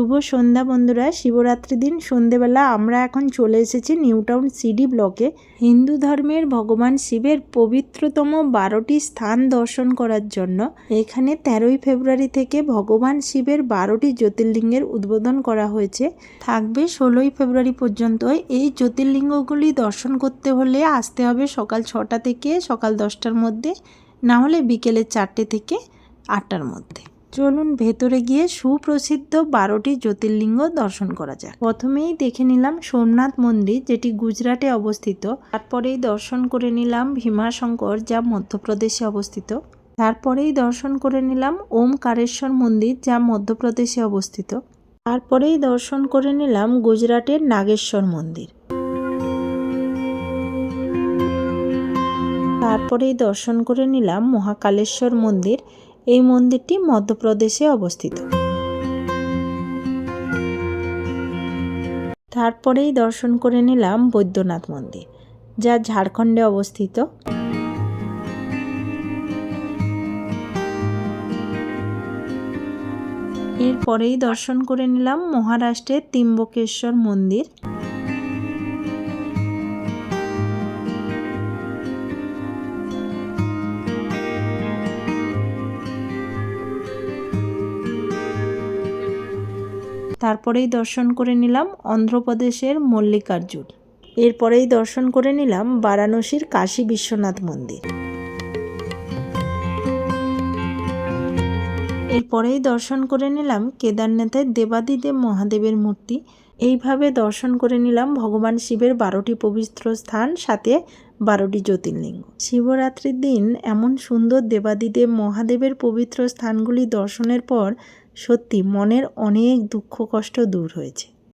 শুভ সন্ধ্যা বন্ধুরা। শিবরাত্রির দিন সন্ধেবেলা আমরা এখন চলে এসেছি নিউ টাউন সিডি ব্লকে হিন্দু ধর্মের ভগবান শিবের পবিত্রতম 12টি স্থান দর্শন করার জন্য। এখানে 13ই ফেব্রুয়ারি থেকে ভগবান শিবের 12টি জ্যোতির্লিঙ্গের উদ্বোধন করা হয়েছে, থাকবে 16ই ফেব্রুয়ারি পর্যন্ত। এই জ্যোতির্লিঙ্গগুলি দর্শন করতে হলে আসতে হবে সকাল 6টা থেকে সকাল 10টার মধ্যে, না হলে বিকেলে 4টে থেকে 8টার মধ্যে। চলুন ভেতরে গিয়ে সুপ্রসিদ্ধ 12টি জ্যোতির্লিঙ্গ দর্শন করা যাক। প্রথমেই দেখে নিলাম সোমনাথ মন্দির, যেটি গুজরাটে অবস্থিত। তারপরেই দর্শন করে নিলাম ভীমাশঙ্কর, যা মধ্যপ্রদেশে অবস্থিত। তারপরেই দর্শন করে নিলাম ওমকারেশ্বর মন্দির, যা মধ্যপ্রদেশে অবস্থিত। তারপরেই দর্শন করে নিলাম গুজরাটের নাগেশ্বর মন্দির। তারপরেই দর্শন করে নিলাম মহাকালেশ্বর মন্দির, এই মন্দিরটি মধ্যপ্রদেশে অবস্থিত। তারপরেই দর্শন করে নিলাম বৈদ্যনাথ মন্দির, যা ঝাড়খণ্ডে অবস্থিত। এরপরেই দর্শন করে নিলাম মহারাষ্ট্রের ত্রিম্বকেশ্বর মন্দির। তারপরেই দর্শন করে নিলাম অন্ধ্রপ্রদেশের মল্লিকার্জুন। এরপরেই দর্শন করে নিলাম বারাণসীর কাশী বিশ্বনাথ মন্দির। এরপরেই দর্শন করে নিলাম কেদারনাথের দেবাদিদেব মহাদেবের মূর্তি। এইভাবে দর্শন করে নিলাম ভগবান শিবের 12টি পবিত্র স্থান, সাথে 12টি জ্যোতির্লিঙ্গ। শিবরাত্রির দিন এমন সুন্দর দেবাদিদেব মহাদেবের পবিত্র স্থানগুলি দর্শনের পর সত্যি মনের অনেক দুঃখ কষ্ট দূর হয়েছে।